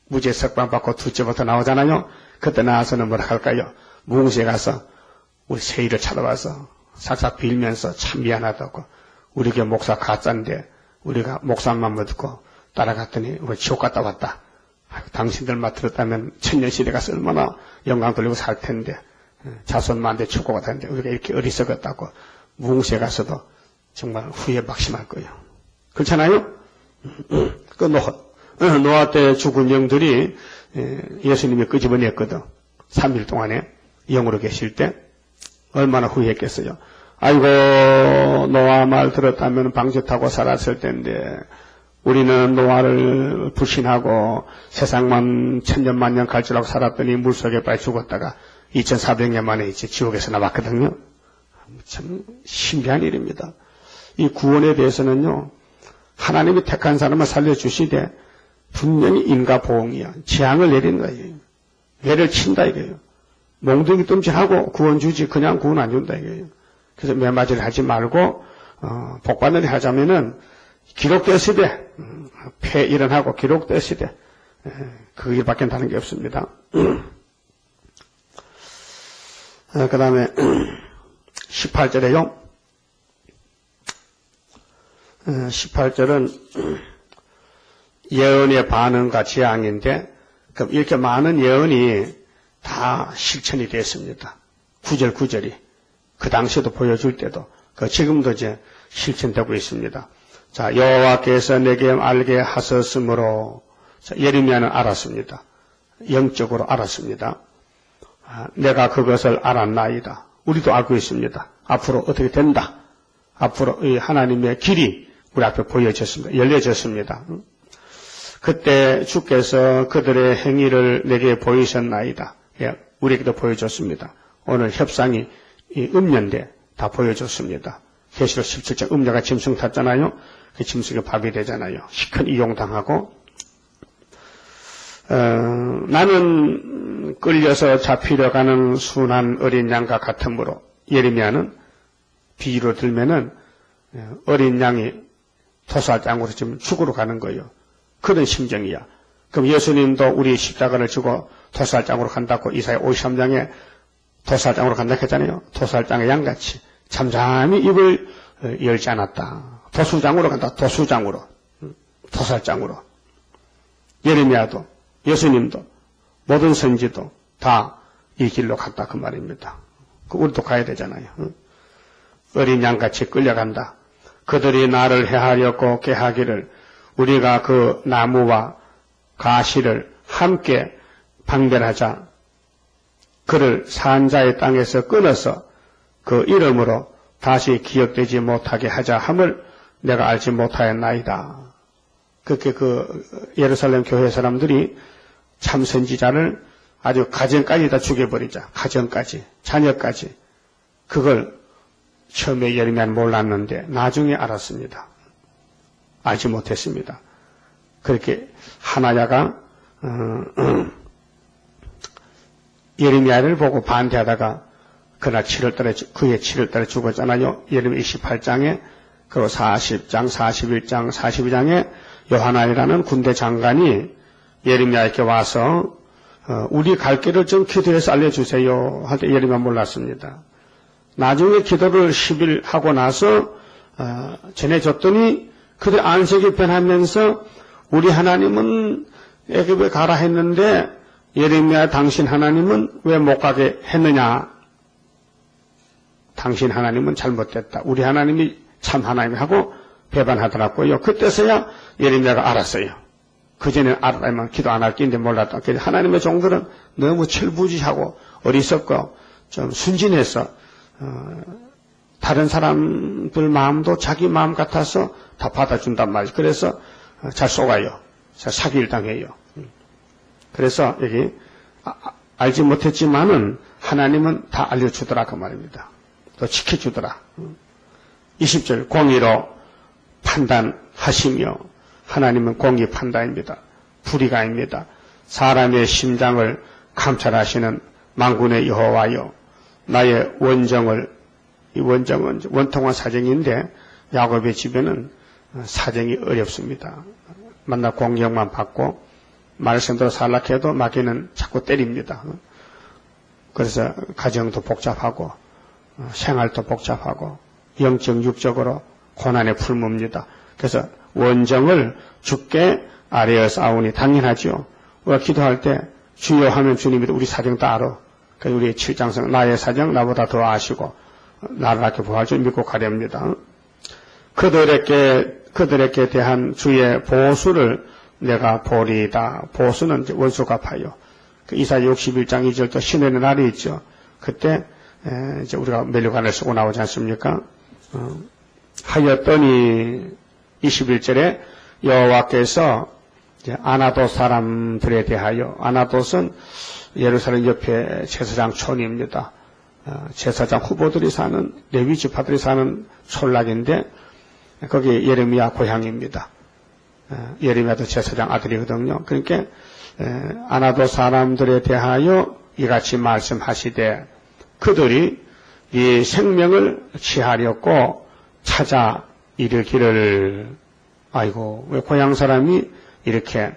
무죄 석방 받고 둘째부터 나오잖아요. 그때 나와서는 뭐라 할까요? 무궁시에 가서 우리 세일을 찾아와서 싹싹 빌면서 참 미안하다고. 우리 교회 목사 가짜인데 우리가 목사만 믿고 따라갔더니 우리 지옥 갔다 왔다. 당신들만 들었다면 천년시대 가서 얼마나 영광 돌리고 살 텐데 자손만대 축구가 되는데 우리가 이렇게 어리석었다고 무궁시에 가서도 정말 후회 막심할 거예요. 그렇잖아요? 그 노아 때 죽은 영들이 예수님이 끄집어냈거든. 3일 동안에 영으로 계실 때 얼마나 후회했겠어요. 아이고 노아 말 들었다면 방주 타고 살았을 텐데 우리는 노아를 불신하고 세상만 천년 만년 갈 줄 알고 살았더니 물속에 빠져 죽었다가 2400년 만에 이제 지옥에서 나왔거든요. 참 신비한 일입니다. 이 구원에 대해서는요. 하나님이 택한 사람을 살려주시되 분명히 인과 보응이야. 재앙을 내리는 거예요. 매를 친다 이거예요. 몽둥이 뜸질하고 구원 주지 그냥 구원 안 준다 이거예요. 그래서 매맞이를 하지 말고 복받는 일 하자면은 기록되시되 폐 일어나고 기록되시되 그 일밖에 다른 게 없습니다. 그 다음에 18절에요. 18절은 예언의 반응과 재앙인데 그럼 이렇게 많은 예언이 다 실천이 됐습니다. 9절 9절이 그 당시에도 보여줄 때도 지금도 이제 실천되고 있습니다. 자, 여호와께서 내게 알게 하셨으므로 예레미야는 알았습니다. 영적으로 알았습니다. 내가 그것을 알았나이다. 우리도 알고 있습니다. 앞으로 어떻게 된다. 앞으로 이 하나님의 길이 우리 앞에 보여졌습니다. 열려졌습니다. 그때 주께서 그들의 행위를 내게 보이셨나이다. 예, 우리에게도 보여줬습니다. 오늘 협상이 음녀인데 다 보여줬습니다. 계시록 17장 음녀가 짐승 탔잖아요. 그 짐승이 밥이 되잖아요. 시큰 이용당하고 나는 끌려서 잡히려 가는 순한 어린 양과 같으므로 예레미야는 비유로 들면은 어린 양이 토사장으로 지금 죽으러 가는 거예요. 그런 심정이야. 그럼 예수님도 우리 십자가를 지고 토살장으로 간다고 이사야 53장에 토살장으로 간다 했잖아요. 토살장의 양같이 잠잠히 입을 열지 않았다. 도수장으로 간다. 도수장으로. 토살장으로. 예레미야도 예수님도 모든 선지도 다 이 길로 갔다 그 말입니다. 우리도 가야 되잖아요. 어린 양같이 끌려간다. 그들이 나를 해하려고 깨하기를 우리가 그 나무와 가시를 함께 방별하자. 그를 산자의 땅에서 끊어서 그 이름으로 다시 기억되지 못하게 하자 함을 내가 알지 못하였나이다. 그렇게 그 예루살렘 교회 사람들이 참 선지자를 아주 가정까지 다 죽여버리자. 가정까지, 자녀까지. 그걸 처음에 예레미야는 몰랐는데 나중에 알았습니다. 알지 못했습니다. 그렇게 하나야가 예레미야를 보고 반대하다가 그날 7월달에 그해 7월달에 죽었잖아요. 예레미야 28장에 그리고 40장, 41장, 42장에 요하나이라는 군대 장관이 예레미야에게 와서 우리 갈 길을 좀 기도해서 알려주세요 할 때 예레미야 몰랐습니다. 나중에 기도를 10일 하고 나서 전해줬더니 그들 안색이 변하면서 우리 하나님은 애굽에 가라 했는데 예레미야 당신 하나님은 왜 못 가게 했느냐. 당신 하나님은 잘못됐다. 우리 하나님이 참 하나님하고 배반하더라고요. 그때서야 예레미야가 알았어요. 그전에는 알았다면 기도 안 할 끼인데 몰랐다. 하나님의 종들은 너무 철부지하고 어리석고 좀 순진해서 다른 사람들 마음도 자기 마음 같아서 다 받아준단 말이에요. 그래서 잘 속아요. 잘 사기를 당해요. 그래서 여기 알지 못했지만은 하나님은 다 알려주더라 그 말입니다. 또 지켜주더라. 20절 공의로 판단하시며 하나님은 공의 판단입니다. 불의가입니다. 사람의 심장을 감찰하시는 만군의 여호와여 나의 원정을 이 원정은 원통한 사정인데 야곱의 집에는 사정이 어렵습니다. 만나 공격만 받고 말씀대로 살락해도 마귀는 자꾸 때립니다. 그래서 가정도 복잡하고 생활도 복잡하고 영적 육적으로 고난에 풀뭅니다. 그래서 원정을 주께 아뢰어 싸우니 당연하죠. 우리가 기도할 때 주여 하면 주님이 우리 사정 다 알아. 그러니까 우리 7장성 나의 사정 나보다 더 아시고 나를 낳게 부활 줄 믿고 가렵니다. 그들에게 대한 주의 보수를 내가 보리이다. 보수는 이제 원수 갚아요. 이사야 61장 2절도 신의 날이 있죠. 그때 이제 우리가 멸류관을 쓰고 나오지 않습니까? 하였더니 21절에 여호와께서 아나돗 사람들에 대하여 아나돗은 예루살렘 옆에 제사장 촌입니다. 제사장 후보들이 사는 레위 지파들이 사는 촌락인데 거기 예레미야 고향입니다. 예레미야도 제사장 아들이거든요. 그러니까 아나돗 사람들에 대하여 이같이 말씀하시되 그들이 이 생명을 취하려고 찾아 이르기를 아이고 왜 고향 사람이 이렇게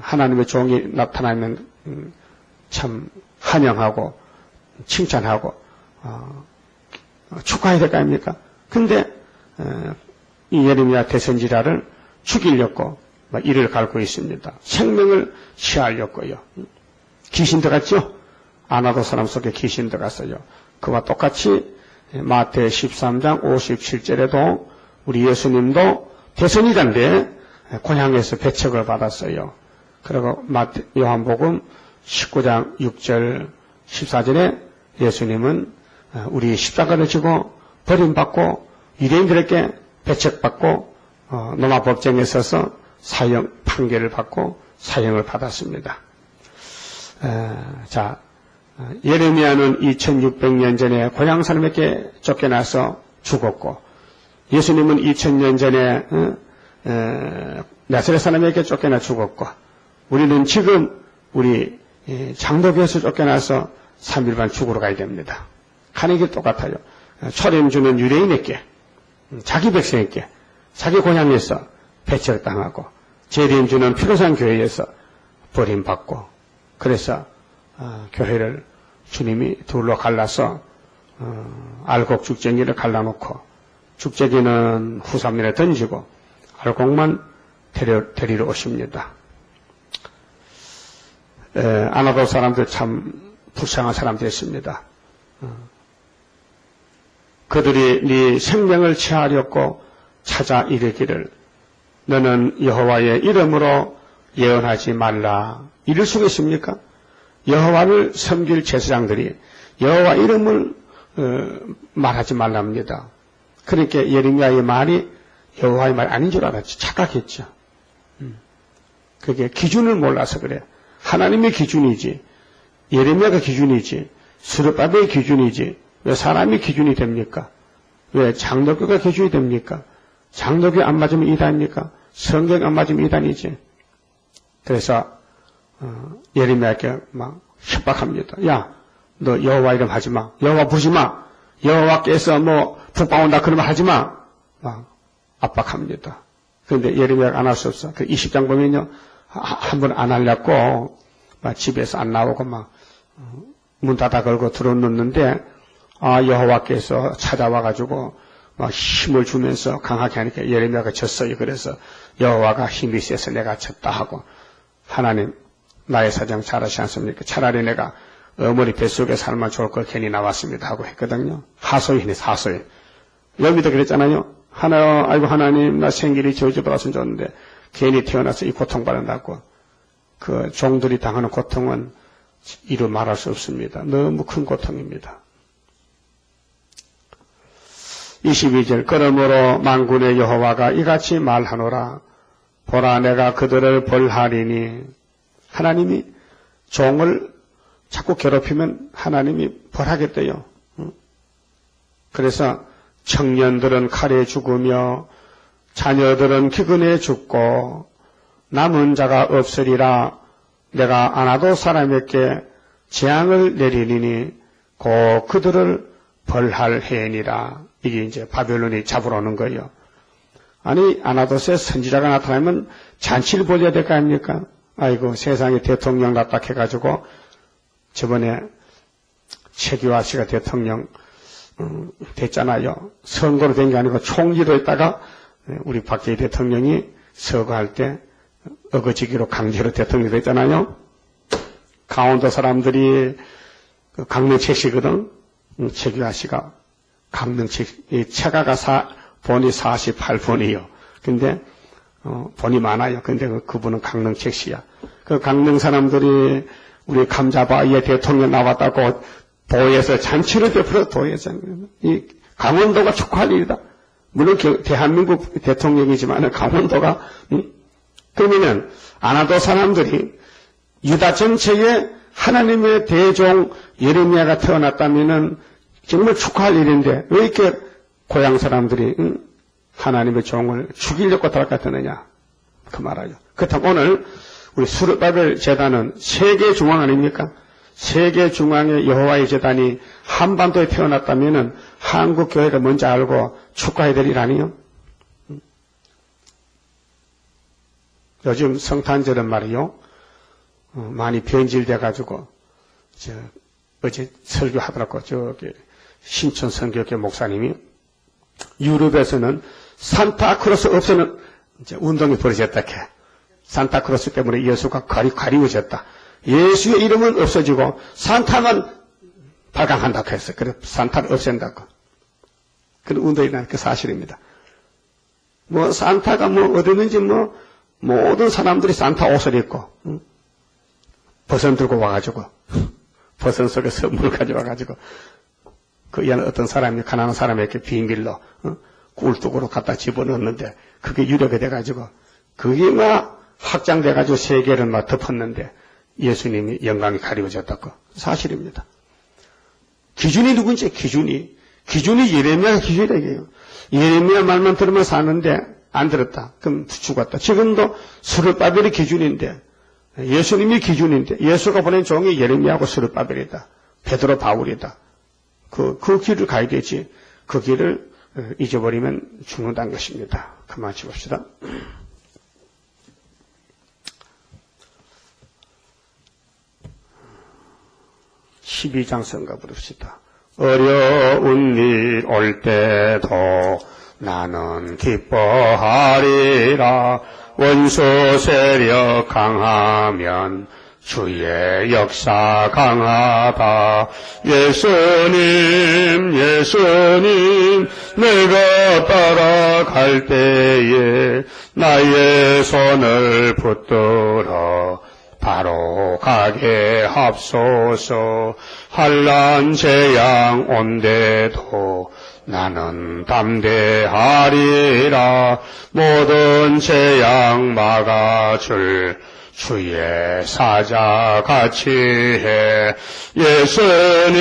하나님의 종이 나타나면 참 환영하고 칭찬하고 축하해야 될 거 아닙니까? 근데 이 예레미야 대선지자를 죽이려고 이를 갈고 있습니다. 생명을 취하려고요. 귀신 들어갔죠? 아나돗 사람 속에 귀신 들어갔어요. 그와 똑같이 마태 13장 57절에도 우리 예수님도 대선이란데 고향에서 배척을 받았어요. 그리고 요한복음 19장 6절 14절에 예수님은 우리 십자가를 지고 버림받고 유대인들에게 배척받고 로마 법정에 서서 사형 판결을 받고 사형을 받았습니다. 자, 예레미야는 2600년 전에 고향 사람에게 쫓겨나서 죽었고 예수님은 2000년 전에 나사렛 사람에게 쫓겨나 죽었고 우리는 지금 우리 장로교에서 쫓겨나서 3일반 죽으러 가야 됩니다. 가는 게 똑같아요. 초림 주는 유대인에게 자기 백성에게 자기 고향에서 배척당하고 재림 주는 피로산 교회에서 버림받고 그래서 교회를 주님이 둘로 갈라서 알곡 죽쟁이를 갈라놓고 죽쟁이는 후삼면에 던지고 알곡만 데리러 오십니다. 아나돗 사람들 참 불쌍한 사람들이었습니다. 그들이 네 생명을 취하려고 찾아 이르기를 너는 여호와의 이름으로 예언하지 말라. 이럴 수가 있습니까? 여호와를 섬길 제사장들이 여호와 이름을 말하지 말랍니다. 그러니까 예레미야의 말이 여호와의 말이 아닌 줄 알았지. 착각했죠. 그게 기준을 몰라서 그래. 하나님의 기준이지. 예레미야가 기준이지. 스룹바벨의 기준이지. 왜 사람이 기준이 됩니까? 왜 장로교가 기준이 됩니까? 장로교 안 맞으면 이단입니까? 성경 안 맞으면 이단이지. 그래서 예레미야에게 막 협박합니다. 야, 너 여호와 이름 하지 마. 여호와 부르지 마. 여호와께서 뭐 북방 온다 그러면 하지 마. 막 압박합니다. 그런데 예레미야가 안 할 수 없어. 그 20장 보면요. 한 번 안 하려고 막 집에서 안 나오고 막 문 닫아 걸고 들어놓는데 여호와께서 찾아와가지고 막 힘을 주면서 강하게 하니까 예레미야가 졌어요. 그래서 여호와가 힘이 세서 내가 졌다 하고 하나님 나의 사정 잘하지 않습니까? 차라리 내가 어머니 뱃속에 살면 좋을 걸 괜히 나왔습니다 하고 했거든요. 하소연이 하소연. 여기도 그랬잖아요. 아이고 하나님 나 생길이 저주받았으면 좋은데 괜히 태어나서 이 고통받는다고. 그 종들이 당하는 고통은 이루 말할 수 없습니다. 너무 큰 고통입니다. 22절 그러므로 만군의 여호와가 이같이 말하노라. 보라 내가 그들을 벌하리니. 하나님이 종을 자꾸 괴롭히면 하나님이 벌하겠대요. 그래서 청년들은 칼에 죽으며 자녀들은 기근에 죽고 남은 자가 없으리라. 내가 아나도 사람에게 재앙을 내리리니 곧 그들을 벌할 해니라. 이게 이제 바벨론이 잡으러 오는 거예요. 아니 아나도스의 선지자가 나타나면 잔치를 벌여야 될 거 아닙니까? 아이고 세상에 대통령 났다 해가지고 저번에 최규하 씨가 대통령 됐잖아요. 선거로 된 게 아니고 총리로 했다가 우리 박정희 대통령이 서거할 때 어거지기로 강제로 대통령이 됐잖아요. 강원도 사람들이 강릉책 씨거든. 최규하 씨가 강릉책 체가가 본이 48본이요. 근데 본이 많아요. 근데 그분은 강릉책 씨야. 그 강릉 사람들이 우리 감자바위에 대통령 나왔다고 도에서 잔치를 베풀어 도에서 이 강원도가 축하할 일이다. 물론 대한민국 대통령이지만 강원도가 그러면 아나도 사람들이 유다 전체에 하나님의 대종 예레미야가 태어났다면은 정말 축하할 일인데 왜 이렇게 고향 사람들이 하나님의 종을 죽이려고 달아갔느냐 그 말이에요. 그렇다면 오늘 우리 스룹바벨 제단은 세계 중앙 아닙니까? 세계 중앙의 여호와의 제단이 한반도에 태어났다면은 한국 교회가 뭔지 알고 축하해야 될 일 아니요? 요즘 성탄절은 말이요 많이 변질돼가지고 어제 설교하더라고 저기 신촌 선교회 목사님이 유럽에서는 산타크로스 없애는 이제 운동이 벌어졌다 해. 산타크로스 때문에 예수가 가리워졌다. 예수의 이름은 없어지고 산타만 발광한다고 했어요. 그래서 산타를 없앤다고. 그런 운동이 난 그 사실입니다. 뭐 산타가 어디 있는지 모든 사람들이 산타 옷을 입고 버선 들고 와가지고 버선 속에 선물을 가져와가지고 그 이하는 어떤 사람이 가난한 사람에게 비밀로 꿀뚝으로 갖다 집어넣었는데 그게 유력이 돼가지고 그게 확장돼가지고 세계를 덮었는데 예수님이 영광이 가리워졌다고 사실입니다. 기준이 누군지 기준이 예레미야 기준이에요. 예레미야 말만 들으면 사는데 안 들었다. 그럼 죽었다. 지금도 스룹바벨이 기준인데 예수님이 기준인데 예수가 보낸 종이 예레미야하고 스룹바벨이다. 베드로 바울이다. 그 길을 가야 되지. 그 길을 잊어버리면 죽는다는 것입니다. 그만 치봅시다. (12장) 성가 부릅시다. 어려운 일 올 때도 나는 기뻐하리라. 원수 세력 강하면 주의 역사 강하다. 예수님 내가 따라갈 때에 나의 손을 붙들어 바로 가게 합소서. 환난 재앙 온데도 나는 담대하리라. 모든 재앙 막아줄 주의 사자같이 해. 예수님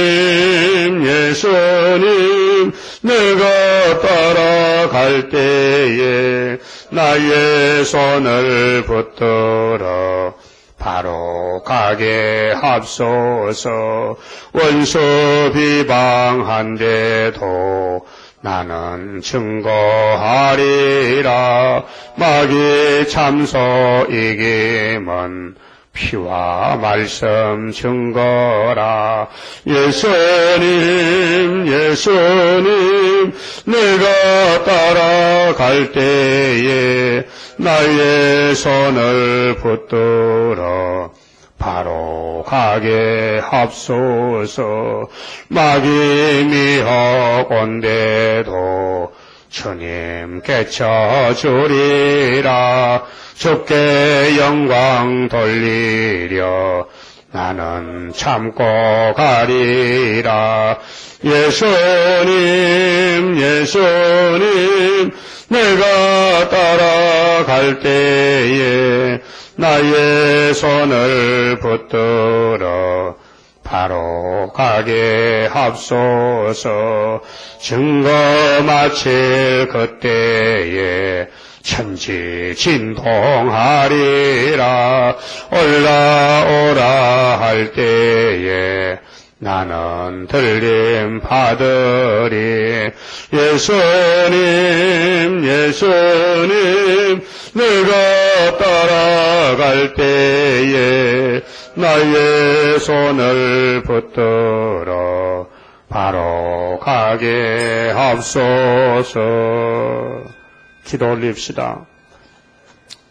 내가 따라갈 때에 나의 손을 붙들어 바로 가게 합소서. 원수 비방한데도 나는 증거하리라. 마귀 참소 이김은 피와 말씀 증거라. 예수님 내가 따라갈 때에 나의 손을 붙들어 바로 가게 합소서. 마귀 미혹온데도 주님 깨쳐주리라. 주께 영광 돌리려 나는 참고 가리라. 예수님 예수님 내가 따라갈 때에 나의 손을 붙들어 바로 가게 합소서. 증거 마칠 그때에 천지 진동하리라. 올라오라 할 때에 나는 들림 받으리. 예수님 예수님 내가 따라갈 때에 나의 손을 붙들어 바로 가게 합소서. 기도 올립시다.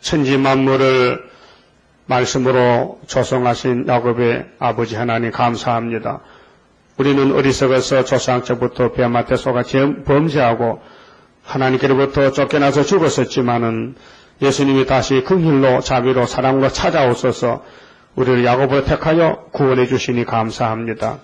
천지 만물을 말씀으로 조성하신 야곱의 아버지 하나님 감사합니다. 우리는 어리석어서 조상적부터 뱀한테 속아 범죄하고 하나님께로부터 쫓겨나서 죽었었지만은 예수님이 다시 긍휼로 자비로 사랑으로 찾아오셔서 우리를 야곱으로 택하여 구원해 주시니 감사합니다.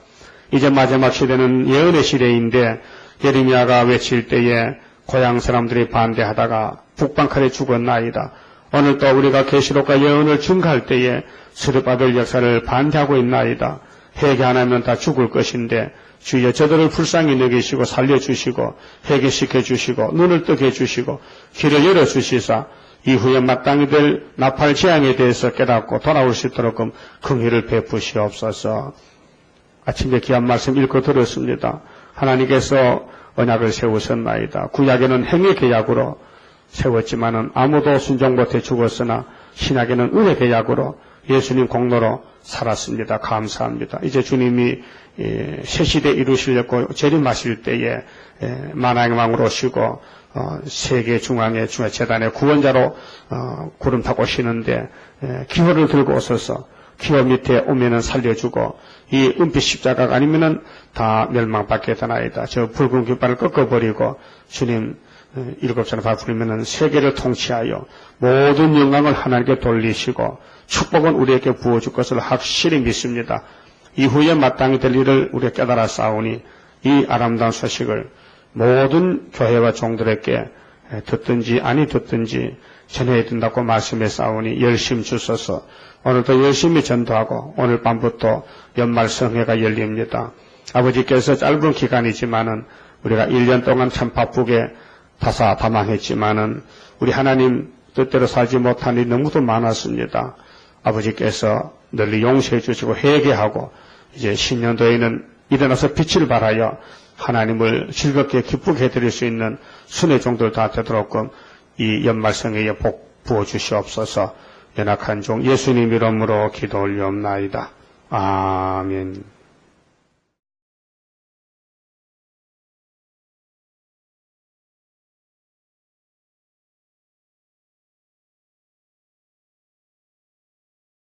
이제 마지막 시대는 예언의 시대인데 예레미야가 외칠 때에 고향 사람들이 반대하다가 북방칼에 죽었나이다. 오늘 또 우리가 계시록과 예언을 증거할 때에 수리받을 역사를 반대하고 있나이다. 회개 안 하면 다 죽을 것인데 주여 저들을 불쌍히 여기시고 살려주시고 회개시켜 주시고 눈을 뜨게 해주시고 길을 열어주시사 이후에 마땅히 될 나팔 재앙에 대해서 깨닫고 돌아올 수 있도록 긍휼을 베푸시옵소서. 아침에 귀한 말씀 읽고 들었습니다. 하나님께서 언약을 세우셨나이다. 구약에는 행위 계약으로 세웠지만은 아무도 순종 못해 죽었으나 신약에는 은혜 계약으로 예수님 공로로 살았습니다. 감사합니다. 이제 주님이 새 시대 이루시려고 재림하실 때에 만왕의 왕으로 오시고 세계 중앙의 재단의 구원자로 구름 타고 오시는데 기호를 들고 오셔서 기호 밑에 오면은 살려주고 이 은빛 십자가가 아니면은 다 멸망받게 되나이다. 저 붉은 깃발을 꺾어버리고 주님 일곱 자를 부르면은 세계를 통치하여 모든 영광을 하나님께 돌리시고 축복은 우리에게 부어줄 것을 확실히 믿습니다. 이후에 마땅히 될 일을 우리가 깨달아 싸우니 이 아름다운 소식을 모든 교회와 종들에게 듣든지 아니 듣든지 전해야 된다고 말씀해 싸우니 열심 주셔서 오늘도 열심히 전도하고 오늘 밤부터 연말 성회가 열립니다. 아버지께서 짧은 기간이지만은 우리가 1년 동안 참 바쁘게 다사다망했지만은 우리 하나님 뜻대로 살지 못한 일이 너무도 많았습니다. 아버지께서 널리 용서해 주시고 회개하고 이제 신년도에는 일어나서 빛을 발하여 하나님을 즐겁게 기쁘게 해드릴 수 있는 순회 종들 다 되도록 이 연말성회에 복 부어주시옵소서. 연약한 종 예수님 이름으로 기도 올리옵나이다. 아멘.